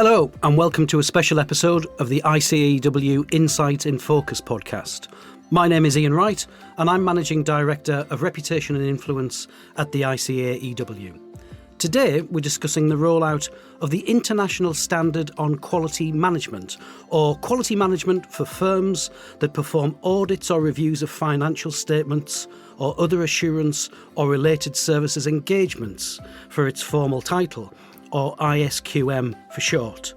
Hello and welcome to a special episode of the ICAEW Insights In Focus podcast. My name is Iain Wright and I'm Managing Director of Reputation and Influence at the ICAEW. Today we're discussing the rollout of the International Standard on Quality Management, or quality management for firms that perform audits or reviews of financial statements or other assurance or related services engagements, for its formal title, or ISQM for short,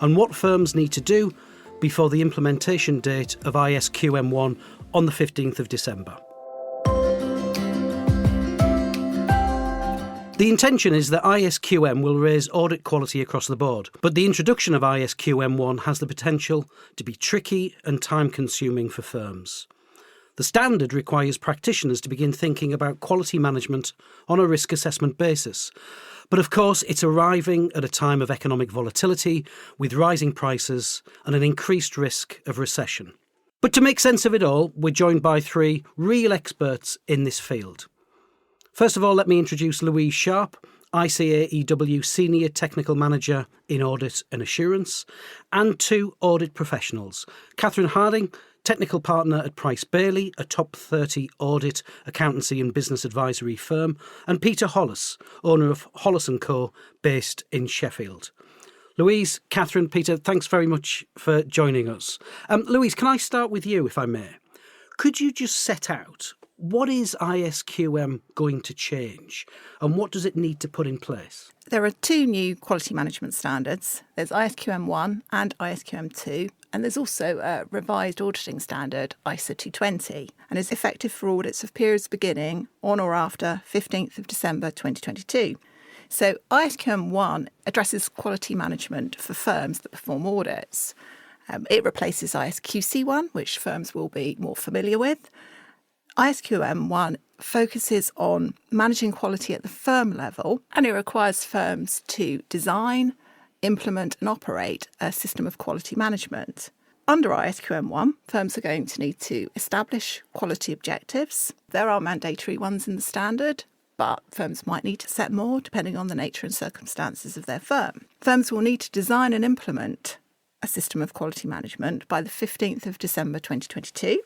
and what firms need to do before the implementation date of ISQM 1 on the 15th of December. The intention is that ISQM will raise audit quality across the board, but the introduction of ISQM 1 has the potential to be tricky and time-consuming for firms. The standard requires practitioners to begin thinking about quality management on a risk assessment basis. But of course, it's arriving at a time of economic volatility, with rising prices and an increased risk of recession. But to make sense of it all, we're joined by three real experts in this field. First of all, let me introduce Louise Sharp, ICAEW Senior Technical Manager in Audit and Assurance, and two audit professionals, Catherine Hardinge, Technical Partner at Price Bailey, a top 30 audit, accountancy and business advisory firm, and Peter Hollis, owner of Hollis Co, based in Sheffield. Louise, Catherine, Peter, thanks very much for joining us. Louise, can I start with you, if I may? Could you just set out what is ISQM going to change and what does it need to put in place? There are two new quality management standards. There's ISQM 1 and ISQM 2. And there's also a revised auditing standard, ISA 220, and is effective for audits of periods beginning on or after 15th of December 2022. So ISQM 1 addresses quality management for firms that perform audits. It replaces ISQC 1, which firms will be more familiar with. ISQM 1 focuses on managing quality at the firm level, and it requires firms to design, implement and operate a system of quality management. Under ISQM 1, firms are going to need to establish quality objectives. There are mandatory ones in the standard, but firms might need to set more depending on the nature and circumstances of their firm. Firms will need to design and implement a system of quality management by the 15th of December 2022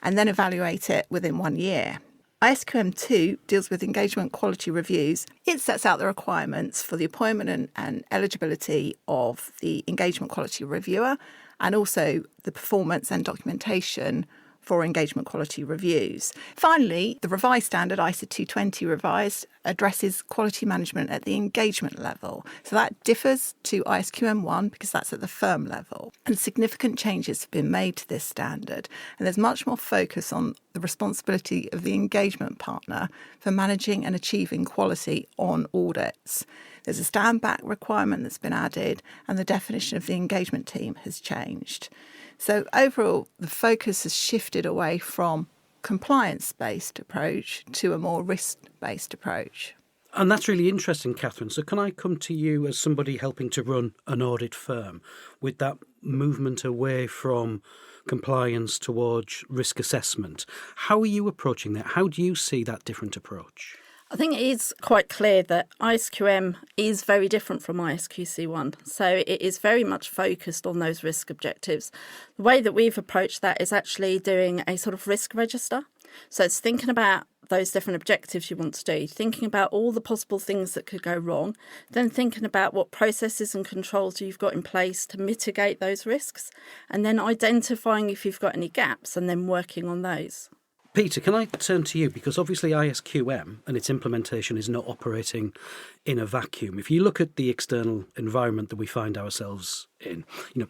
and then evaluate it within 1 year. ISQM 2 deals with engagement quality reviews. It sets out the requirements for the appointment and eligibility of the engagement quality reviewer, and also the performance and documentation for engagement quality reviews. Finally, the revised standard, ISA 220 revised, addresses quality management at the engagement level. So that differs to ISQM 1 because that's at the firm level. And significant changes have been made to this standard. And there's much more focus on the responsibility of the engagement partner for managing and achieving quality on audits. There's a stand-back requirement that's been added, and the definition of the engagement team has changed. So overall, the focus has shifted away from compliance-based approach to a more risk-based approach. And that's really interesting, Catherine. So can I come to you as somebody helping to run an audit firm with that movement away from compliance towards risk assessment? How are you approaching that? How do you see that different approach? I think it is quite clear that ISQM is very different from ISQC1. So it is very much focused on those risk objectives. The way that we've approached that is actually doing a sort of risk register. So it's thinking about those different objectives you want to do, thinking about all the possible things that could go wrong, then thinking about what processes and controls you've got in place to mitigate those risks, and then identifying if you've got any gaps and then working on those. Peter, can I turn to you? Because obviously ISQM and its implementation is not operating in a vacuum. If you look at the external environment that we find ourselves in,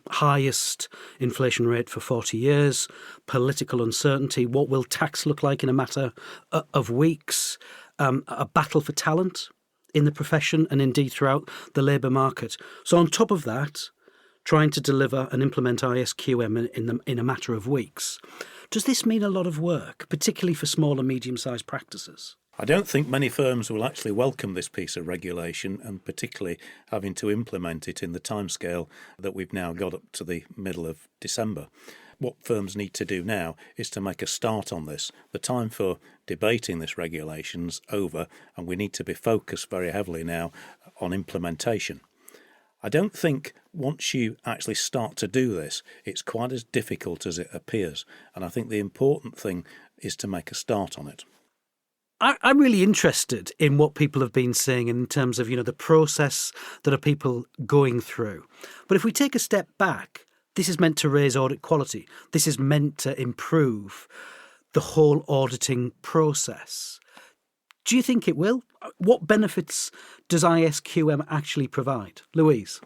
highest inflation rate for 40 years, political uncertainty, what will tax look like in a matter of weeks, a battle for talent in the profession and indeed throughout the labour market. So on top of that, trying to deliver and implement ISQM in a matter of weeks. Does this mean a lot of work, particularly for small and medium-sized practices? I don't think many firms will actually welcome this piece of regulation, and particularly having to implement it in the timescale that we've now got up to the middle of December. What firms need to do now is to make a start on this. The time for debating this regulation's over, and we need to be focused very heavily now on implementation. I don't think once you actually start to do this, it's quite as difficult as it appears. And I think the important thing is to make a start on it. I'm really interested in what people have been saying in terms of, the process that are people going through. But if we take a step back, this is meant to raise audit quality. This is meant to improve the whole auditing process. Do you think it will? What benefits does ISQM actually provide? Louise?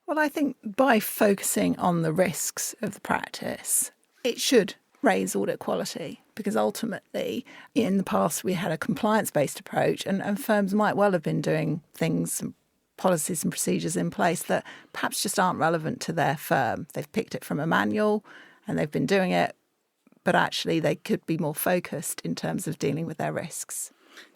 Well, I think by focusing on the risks of the practice, it should raise audit quality, because ultimately in the past we had a compliance-based approach and firms might well have been doing things, and policies and procedures in place that perhaps just aren't relevant to their firm. They've picked it from a manual and they've been doing it, but actually they could be more focused in terms of dealing with their risks.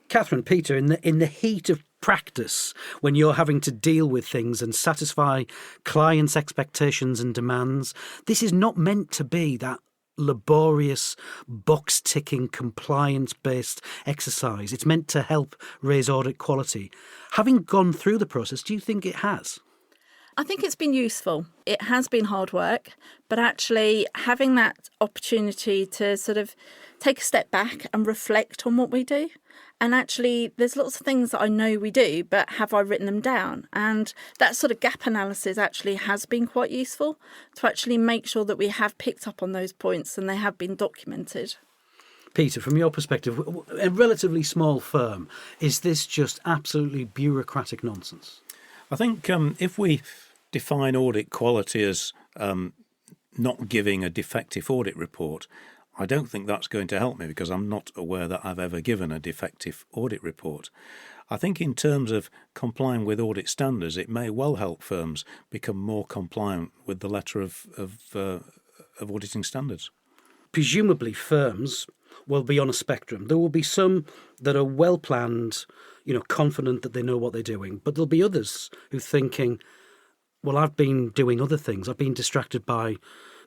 Catherine, Peter, in the heat of practice, when you're having to deal with things and satisfy clients' expectations and demands, this is not meant to be that laborious, box-ticking, compliance-based exercise. It's meant to help raise audit quality. Having gone through the process, do you think it has? I think it's been useful. It has been hard work, but actually having that opportunity to sort of take a step back and reflect on what we do. And actually, there's lots of things that I know we do, but have I written them down? And that sort of gap analysis actually has been quite useful to actually make sure that we have picked up on those points and they have been documented. Peter, from your perspective, a relatively small firm, is this just absolutely bureaucratic nonsense? I think if we define audit quality as not giving a defective audit report, I don't think that's going to help me, because I'm not aware that I've ever given a defective audit report. I think in terms of complying with audit standards, it may well help firms become more compliant with the letter of auditing standards. Presumably firms will be on a spectrum. There will be some that are well planned, confident that they know what they're doing, but there'll be others who are thinking, well, I've been doing other things. I've been distracted by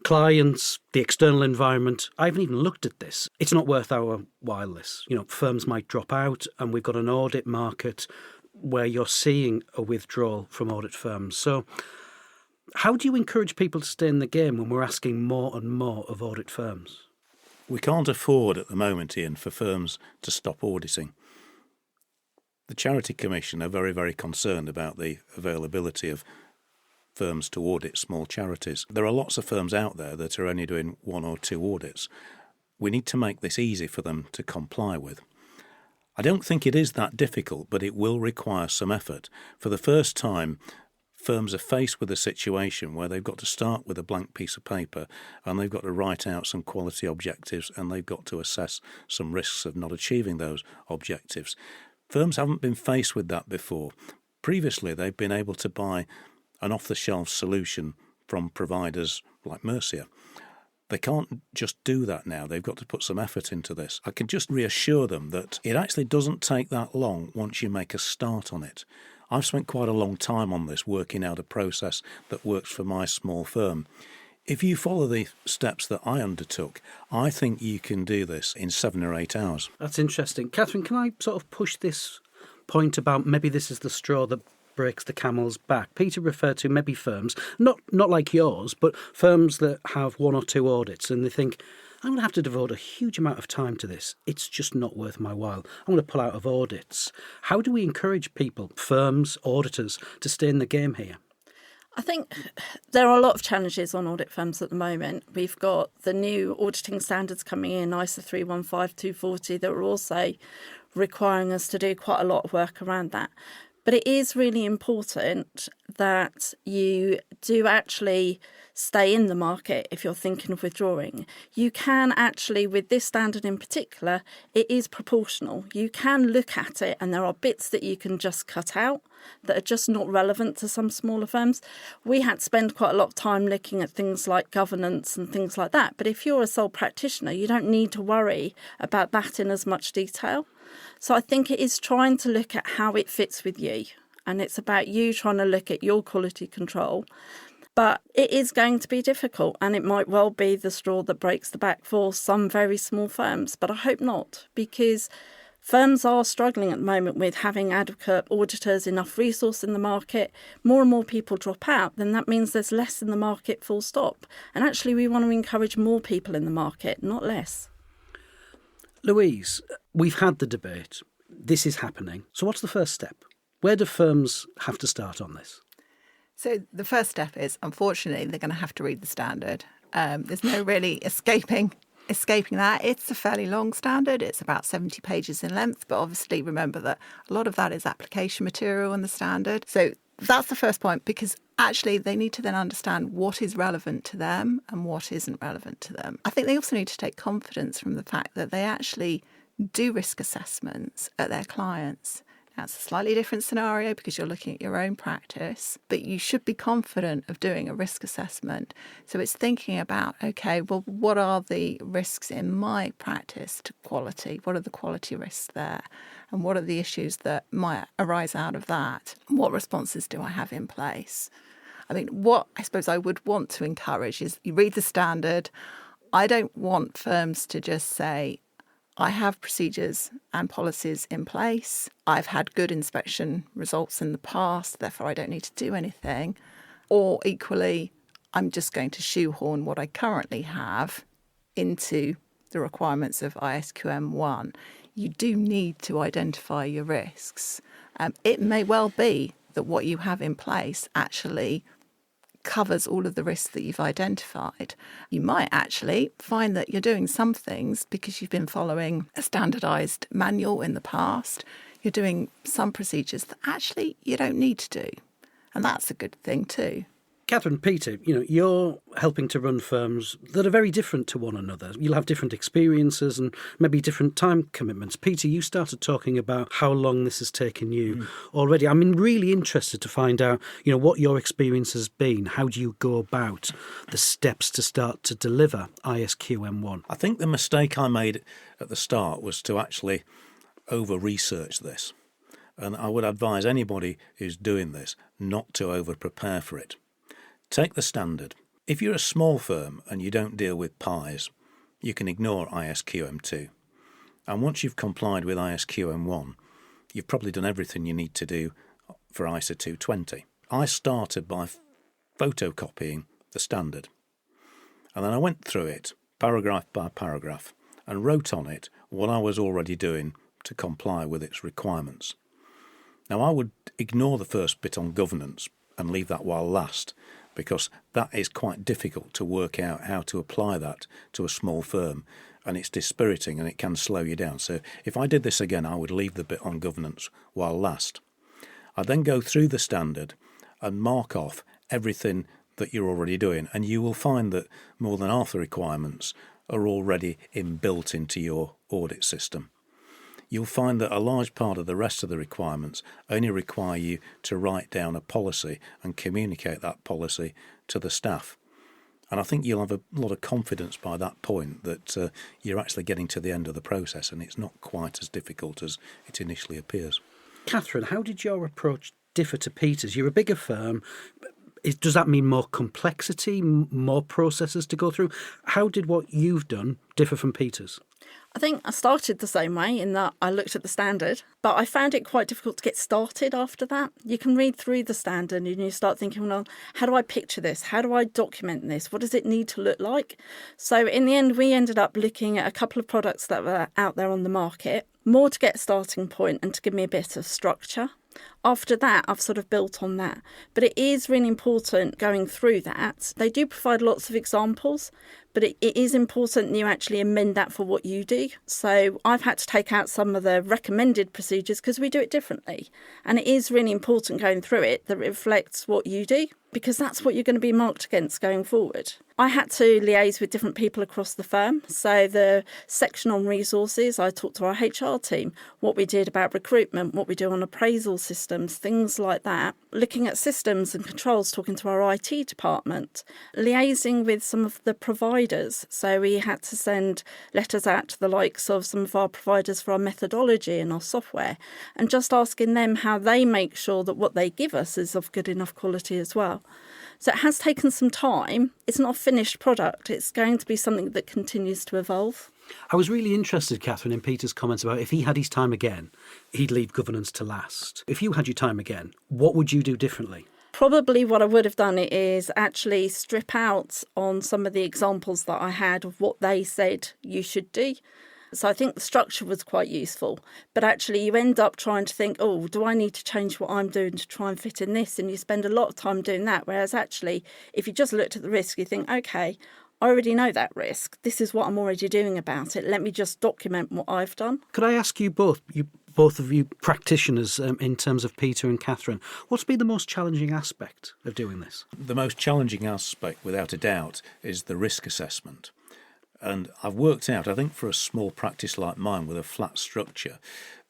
clients, the external environment. I haven't even looked at this. It's not worth our while, this. Firms might drop out, and we've got an audit market where you're seeing a withdrawal from audit firms. So how do you encourage people to stay in the game when we're asking more and more of audit firms? We can't afford at the moment, Iain, for firms to stop auditing. The Charity Commission are very, very concerned about the availability of firms to audit small charities. There are lots of firms out there that are only doing 1 or 2 audits. We need to make this easy for them to comply with. I don't think it is that difficult, but it will require some effort. For the first time, firms are faced with a situation where they've got to start with a blank piece of paper and they've got to write out some quality objectives and they've got to assess some risks of not achieving those objectives. Firms haven't been faced with that before. Previously, they've been able to buy an off-the-shelf solution from providers like Mercia. They can't just do that now. They've got to put some effort into this. I can just reassure them that it actually doesn't take that long once you make a start on it. I've spent quite a long time on this, working out a process that works for my small firm. If you follow the steps that I undertook, I think you can do this in 7 or 8 hours. That's interesting. Catherine, can I sort of push this point about maybe this is the straw that breaks the camel's back? Peter referred to maybe firms, not like yours, but firms that have 1 or 2 audits and they think, I'm going to have to devote a huge amount of time to this. It's just not worth my while. I'm going to pull out of audits. How do we encourage people, firms, auditors, to stay in the game here? I think there are a lot of challenges on audit firms at the moment. We've got the new auditing standards coming in, ISA 315-240, that are also requiring us to do quite a lot of work around that. But it is really important that you do actually stay in the market if you're thinking of withdrawing. You can actually, with this standard in particular, it is proportional. You can look at it and there are bits that you can just cut out that are just not relevant to some smaller firms. We had to spend quite a lot of time looking at things like governance and things like that. But if you're a sole practitioner, you don't need to worry about that in as much detail. So I think it is trying to look at how it fits with you. And it's about you trying to look at your quality control. But it is going to be difficult, and it might well be the straw that breaks the back for some very small firms. But I hope not, because Firms are struggling at the moment with having adequate auditors, enough resource in the market. More and more people drop out, then that means there's less in the market, full stop. And actually we want to encourage more people in the market, not less. Louise, we've had the debate. This is happening. So what's the first step? Where do firms have to start on this? So the first step is, unfortunately, they're going to have to read the standard. There's no really escaping that. It's a fairly long standard. It's about 70 pages in length, but obviously remember that a lot of that is application material in the standard. So that's the first point, because actually they need to then understand what is relevant to them and what isn't relevant to them. I think they also need to take confidence from the fact that they actually do risk assessments at their clients. That's a slightly different scenario because you're looking at your own practice, but you should be confident of doing a risk assessment. So it's thinking about, okay, well, what are the risks in my practice to quality? What are the quality risks there? And what are the issues that might arise out of that? What responses do I have in place? I mean, what I suppose I would want to encourage is you read the standard. I don't want firms to just say, I have procedures and policies in place. I've had good inspection results in the past, therefore I don't need to do anything. Or equally, I'm just going to shoehorn what I currently have into the requirements of ISQM 1. You do need to identify your risks. It may well be that what you have in place actually covers all of the risks that you've identified. You might actually find that you're doing some things because you've been following a standardised manual in the past. You're doing some procedures that actually you don't need to do. And that's a good thing too. Catherine, Peter, you're helping to run firms that are very different to one another. You'll have different experiences and maybe different time commitments. Peter, you started talking about how long this has taken you already. I'm really interested to find out, what your experience has been. How do you go about the steps to start to deliver ISQM 1? I think the mistake I made at the start was to actually over-research this. And I would advise anybody who's doing this not to over-prepare for it. Take the standard. If you're a small firm and you don't deal with pies, you can ignore ISQM 2. And once you've complied with ISQM 1, you've probably done everything you need to do for ISA 220. I started by photocopying the standard. And then I went through it, paragraph by paragraph, and wrote on it what I was already doing to comply with its requirements. Now, I would ignore the first bit on governance and leave that while last, because that is quite difficult to work out how to apply that to a small firm, and it's dispiriting and it can slow you down. So if I did this again, I would leave the bit on governance while last. I then go through the standard and mark off everything that you're already doing, and you will find that more than half the requirements are already inbuilt into your audit system. You'll find that a large part of the rest of the requirements only require you to write down a policy and communicate that policy to the staff. And I think you'll have a lot of confidence by that point that you're actually getting to the end of the process and it's not quite as difficult as it initially appears. Catherine, how did your approach differ to Peter's? You're a bigger firm. Does that mean more complexity, more processes to go through? How did what you've done differ from Peter's? I think I started the same way in that I looked at the standard, but I found it quite difficult to get started after that. You can read through the standard and you start thinking, well, how do I picture this? How do I document this? What does it need to look like? So in the end, we ended up looking at a couple of products that were out there on the market, more to get a starting point and to give me a bit of structure. After that, I've sort of built on that. But it is really important going through that. They do provide lots of examples, but it is important you actually amend that for what you do. So I've had to take out some of the recommended procedures because we do it differently. And it is really important going through it that it reflects what you do, because that's what you're going to be marked against going forward. I had to liaise with different people across the firm. So the section on resources, I talked to our HR team, what we did about recruitment, what we do on appraisal systems, things like that. Looking at systems and controls, talking to our IT department, liaising with some of the providers. So we had to send letters out to the likes of some of our providers for our methodology and our software, and just asking them how they make sure that what they give us is of good enough quality as well. So it has taken some time. It's not a finished product. It's going to be something that continues to evolve. I was really interested, Catherine, in Peter's comments about if he had his time again, he'd leave governance to last. If you had your time again, what would you do differently? Probably what I would have done is actually strip out on some of the examples that I had of what they said you should do. So I think the structure was quite useful. But actually you end up trying to think, oh, do I need to change what I'm doing to try and fit in this? And you spend a lot of time doing that. Whereas actually, if you just looked at the risk, you think, OK, I already know that risk. This is what I'm already doing about it. Let me just document what I've done. Could I ask you both of you practitioners, in terms of Peter and Catherine, what's been the most challenging aspect of doing this? The most challenging aspect, without a doubt, is the risk assessment. And I've worked out, I think for a small practice like mine with a flat structure,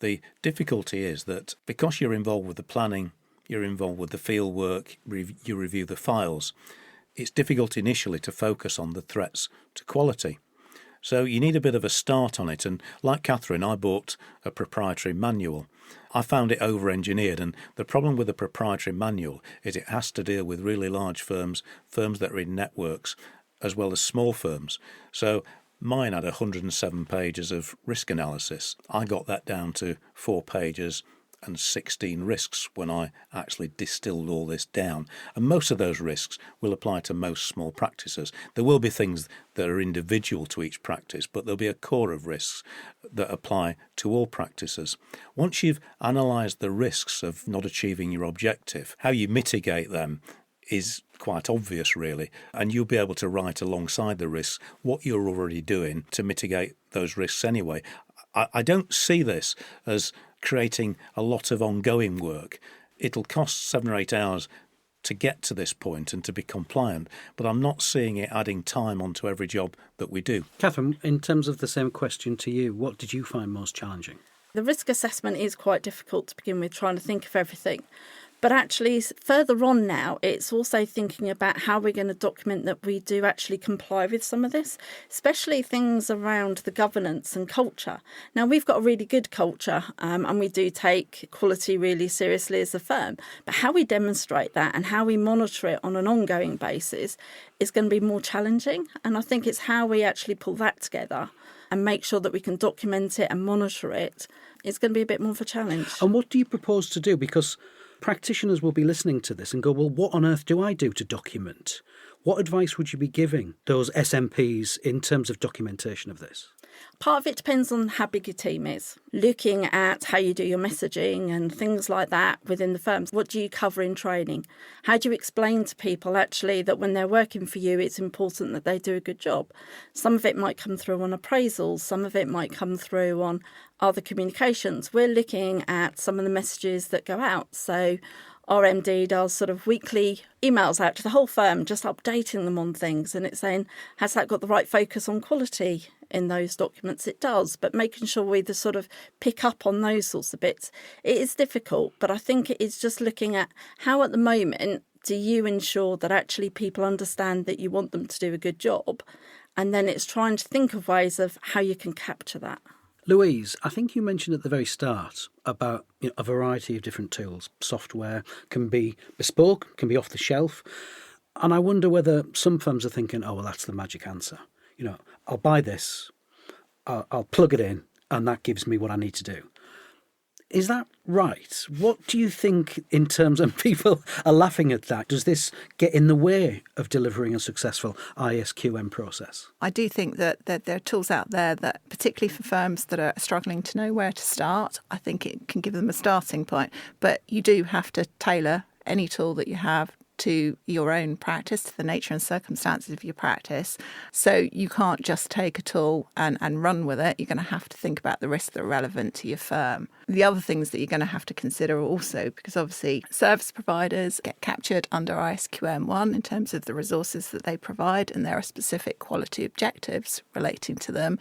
the difficulty is that because you're involved with the planning, you're involved with the field work, you review the files, it's difficult initially to focus on the threats to quality. So you need a bit of a start on it. And like Catherine, I bought a proprietary manual. I found it over-engineered, and the problem with a proprietary manual is it has to deal with really large firms, firms that are in networks, as well as small firms. So mine had 107 pages of risk analysis. I got that down to 4 pages and 16 risks when I actually distilled all this down. And most of those risks will apply to most small practices. There will be things that are individual to each practice, but there'll be a core of risks that apply to all practices. Once you've analysed the risks of not achieving your objective, how you mitigate them is quite obvious, really, and you'll be able to write alongside the risks what you're already doing to mitigate those risks anyway. I don't see this as creating a lot of ongoing work. It'll cost 7 or 8 hours to get to this point and to be compliant, but I'm not seeing it adding time onto every job that we do. Catherine, in terms of the same question to you, what did you find most challenging? The risk assessment is quite difficult to begin with, trying to think of everything. But actually, further on now, it's also thinking about how we're going to document that we do actually comply with some of this, especially things around the governance and culture. Now, we've got a really good culture and we do take quality really seriously as a firm. But how we demonstrate that and how we monitor it on an ongoing basis is going to be more challenging. And I think it's how we actually pull that together and make sure that we can document it and monitor it. It's going to be a bit more of a challenge. And what do you propose to do? Because practitioners will be listening to this and go, well, what on earth do I do to document? What advice would you be giving those SMPs in terms of documentation of this? Part of it depends on how big your team is. Looking at how you do your messaging and things like that within the firms. What do you cover in training? How do you explain to people actually that when they're working for you, it's important that they do a good job? Some of it might come through on appraisals. Some of it might come through on other communications. We're looking at some of the messages that go out. So our MD does sort of weekly emails out to the whole firm, just updating them on things. And it's saying, has that got the right focus on quality in those documents? It does, but making sure we just sort of pick up on those sorts of bits. It is difficult, but I think it is just looking at how at the moment do you ensure that actually people understand that you want them to do a good job? And then it's trying to think of ways of how you can capture that. Louise, I think you mentioned at the very start about a variety of different tools. Software can be bespoke, can be off the shelf. And I wonder whether some firms are thinking, oh, well, that's the magic answer. I'll buy this, I'll plug it in, and that gives me what I need to do. Is that right? What do you think in terms of people are laughing at that? Does this get in the way of delivering a successful ISQM process? I do think that there are tools out there that, particularly for firms that are struggling to know where to start, I think it can give them a starting point. But you do have to tailor any tool that you have to your own practice, to the nature and circumstances of your practice. So you can't just take a tool and run with it. You're going to have to think about the risks that are relevant to your firm. The other things that you're going to have to consider also, because obviously service providers get captured under ISQM 1 in terms of the resources that they provide, and there are specific quality objectives relating to them.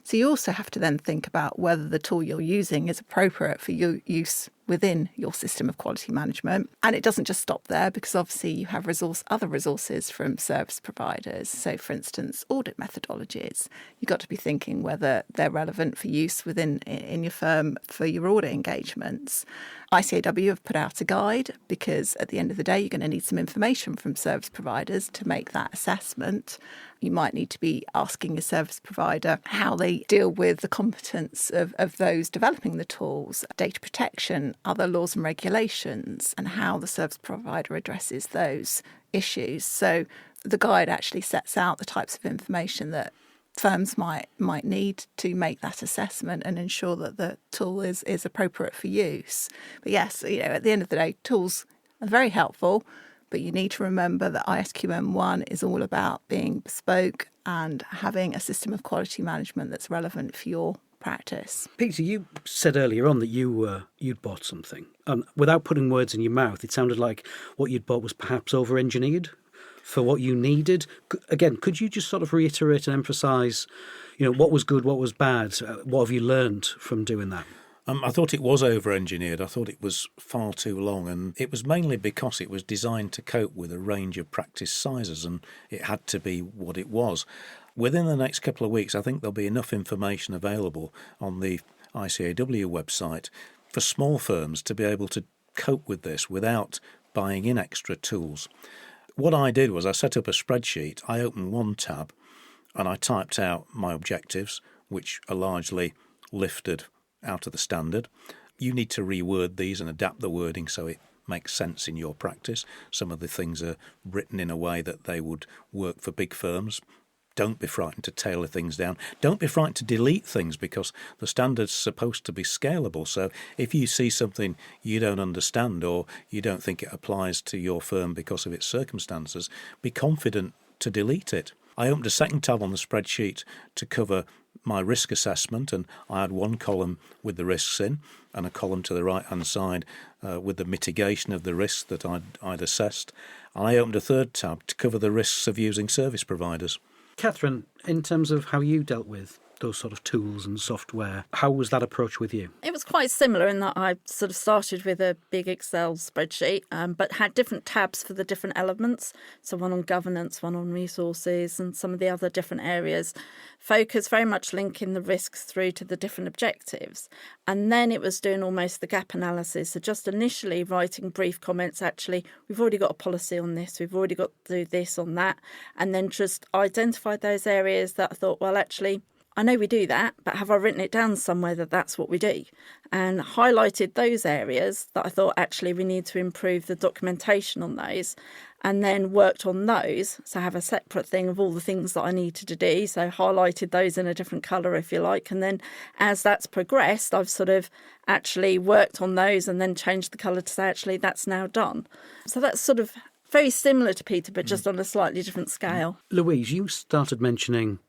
So you also have to then think about whether the tool you're using is appropriate for your use within your system of quality management. And it doesn't just stop there, because obviously you have other resources from service providers. So, for instance, audit methodologies. You've got to be thinking whether they're relevant for use in your firm for your audit engagements. ICAEW have put out a guide, because at the end of the day, you're going to need some information from service providers to make that assessment. You might need to be asking your service provider how they deal with the competence of those developing the tools, data protection, other laws and regulations, and how the service provider addresses those issues. So the guide actually sets out the types of information that firms might need to make that assessment and ensure that the tool is appropriate for use. But yes, at the end of the day, tools are very helpful, but you need to remember that ISQM 1 is all about being bespoke and having a system of quality management that's relevant for your practice. Peter, you said earlier on that you'd bought something. Without putting words in your mouth, it sounded like what you'd bought was perhaps over-engineered for what you needed. Again, could you just sort of reiterate and emphasise, what was good, what was bad? What have you learned from doing that? I thought it was over-engineered. I thought it was far too long, and it was mainly because it was designed to cope with a range of practice sizes, and it had to be what it was. Within the next couple of weeks, I think there'll be enough information available on the ICAEW website for small firms to be able to cope with this without buying in extra tools. What I did was I set up a spreadsheet. I opened one tab and I typed out my objectives, which are largely lifted out of the standard. You need to reword these and adapt the wording so it makes sense in your practice. Some of the things are written in a way that they would work for big firms. Don't be frightened to tailor things down. Don't be frightened to delete things, because the standard's supposed to be scalable. So if you see something you don't understand or you don't think it applies to your firm because of its circumstances, be confident to delete it. I opened a second tab on the spreadsheet to cover my risk assessment, and I had one column with the risks in and a column to the right-hand side with the mitigation of the risks that I'd assessed. And I opened a third tab to cover the risks of using service providers. Catherine, in terms of how you dealt with those sort of tools and software, how was that approach with you? It was quite similar in that I sort of started with a big Excel spreadsheet, but had different tabs for the different elements. So one on governance, one on resources, and some of the other different areas. Focus very much linking the risks through to the different objectives. And then it was doing almost the gap analysis. So just initially writing brief comments, actually, we've already got a policy on this, we've already got to do this on that. And then just identified those areas that I thought, well, actually, I know we do that, but have I written it down somewhere that that's what we do? And highlighted those areas that I thought actually we need to improve the documentation on those, and then worked on those. So I have a separate thing of all the things that I needed to do. So highlighted those in a different colour, if you like. And then as that's progressed, I've sort of actually worked on those and then changed the colour to say, actually, that's now done. So that's sort of very similar to Peter, but just on a slightly different scale. Louise, you started mentioning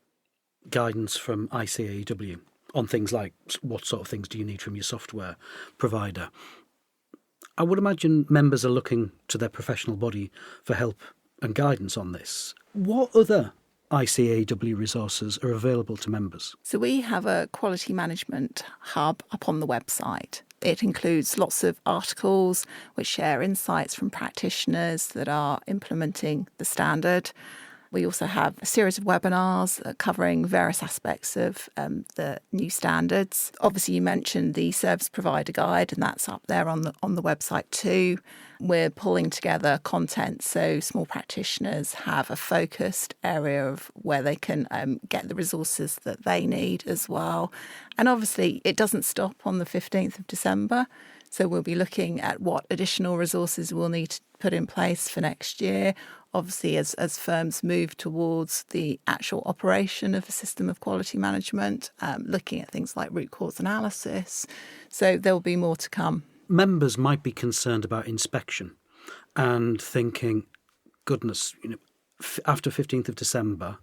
guidance from ICAEW on things like what sort of things do you need from your software provider. I would imagine members are looking to their professional body for help and guidance on this. What other ICAEW resources are available to members? So we have a quality management hub up on the website. It includes lots of articles which share insights from practitioners that are implementing the standard. We also have a series of webinars covering various aspects of the new standards. Obviously, you mentioned the service provider guide, and that's up there on the website too. We're pulling together content so small practitioners have a focused area of where they can get the resources that they need as well. And obviously, it doesn't stop on the 15th of December. So we'll be looking at what additional resources we'll need to put in place for next year. Obviously, as firms move towards the actual operation of a system of quality management, looking at things like root cause analysis. So there will be more to come. Members might be concerned about inspection and thinking, goodness, after 15th of December,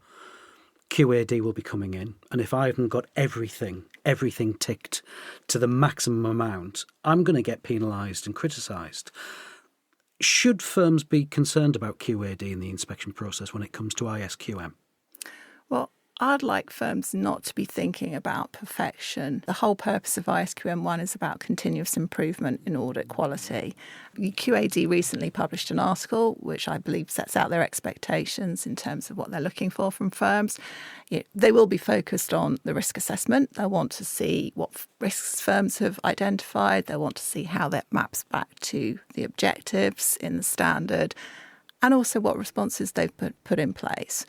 QAD will be coming in. And if I haven't got everything ticked to the maximum amount, I'm going to get penalised and criticised. Should firms be concerned about QAD in the inspection process when it comes to ISQM? Well, I'd like firms not to be thinking about perfection. The whole purpose of ISQM 1 is about continuous improvement in audit quality. QAD recently published an article which I believe sets out their expectations in terms of what they're looking for from firms. They will be focused on the risk assessment. They'll want to see what risks firms have identified. They'll want to see how that maps back to the objectives in the standard, and also what responses they've put in place.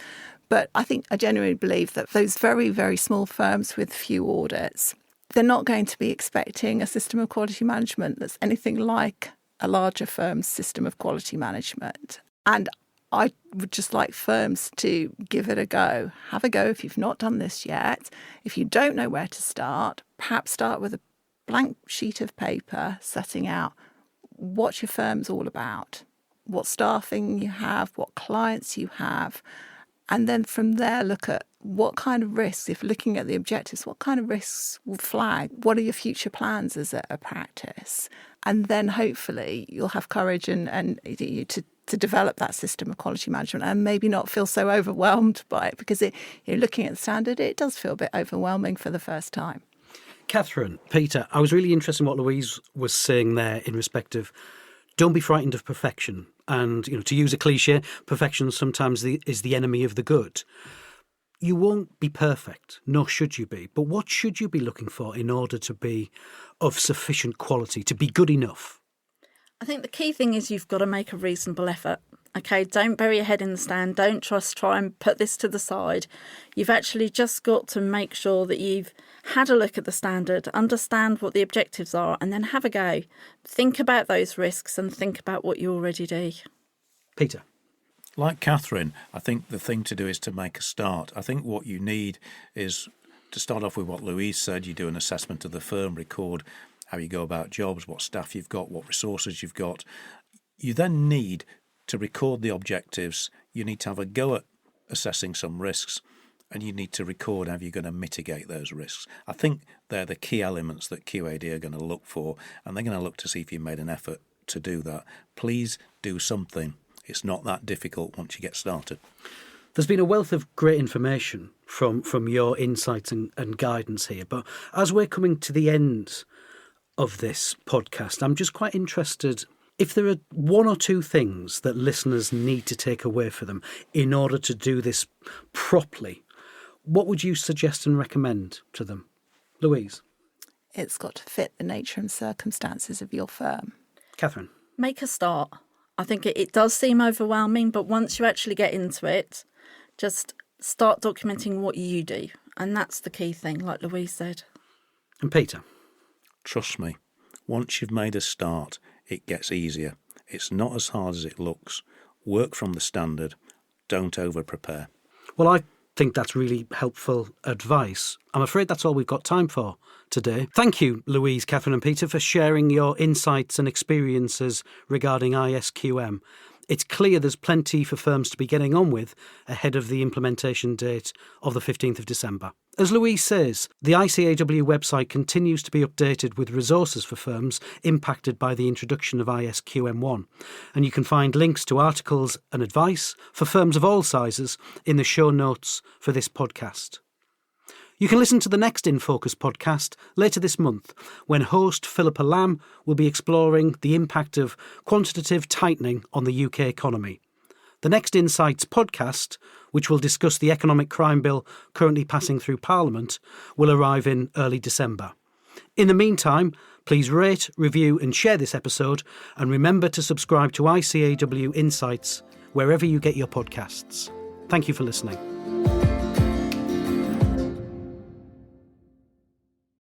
But I genuinely believe that those very, very small firms with few audits, they're not going to be expecting a system of quality management that's anything like a larger firm's system of quality management. And I would just like firms to give it a go. Have a go if you've not done this yet. If you don't know where to start, perhaps start with a blank sheet of paper setting out what your firm's all about, what staffing you have, what clients you have. And then from there, look at what kind of risks, if looking at the objectives, what kind of risks will flag? What are your future plans as a practice? And then hopefully you'll have courage and to develop that system of quality management and maybe not feel so overwhelmed by it, because looking at the standard, it does feel a bit overwhelming for the first time. Catherine, Peter, I was really interested in what Louise was saying there in respect of don't be frightened of perfection. And, to use a cliche, perfection sometimes is the enemy of the good. You won't be perfect, nor should you be. But what should you be looking for in order to be of sufficient quality, to be good enough? I think the key thing is you've got to make a reasonable effort. Okay, don't bury your head in the sand. Don't just try and put this to the side. You've actually just got to make sure that you've had a look at the standard, understand what the objectives are, and then have a go. Think about those risks and think about what you already do. Peter. Like Catherine, I think the thing to do is to make a start. I think what you need is to start off with what Louise said. You do an assessment of the firm, record how you go about jobs, what staff you've got, what resources you've got. You then need to record the objectives. You need to have a go at assessing some risks, and you need to record how you're going to mitigate those risks. I think they're the key elements that QAD are going to look for, and they're going to look to see if you made an effort to do that. Please do something. It's not that difficult once you get started. There's been a wealth of great information from your insights and guidance here, but as we're coming to the end of this podcast, I'm just quite interested if there are one or two things that listeners need to take away for them in order to do this properly. What would you suggest and recommend to them? Louise? It's got to fit the nature and circumstances of your firm. Catherine? Make a start. I think it does seem overwhelming, but once you actually get into it, just start documenting what you do. And that's the key thing, like Louise said. And Peter? Trust me, once you've made a start, it gets easier. It's not as hard as it looks. Work from the standard. Don't over-prepare. Well, I think that's really helpful advice. I'm afraid that's all we've got time for today. Thank you, Louise, Catherine and Peter, for sharing your insights and experiences regarding ISQM. It's clear there's plenty for firms to be getting on with ahead of the implementation date of the 15th of December. As Louise says, the ICAEW website continues to be updated with resources for firms impacted by the introduction of ISQM 1, and you can find links to articles and advice for firms of all sizes in the show notes for this podcast. You can listen to the next In Focus podcast later this month, when host Philippa Lamb will be exploring the impact of quantitative tightening on the UK economy. The next Insights podcast, which will discuss the economic crime bill currently passing through Parliament, will arrive in early December. In the meantime, please rate, review and share this episode, and remember to subscribe to ICAEW Insights wherever you get your podcasts. Thank you for listening.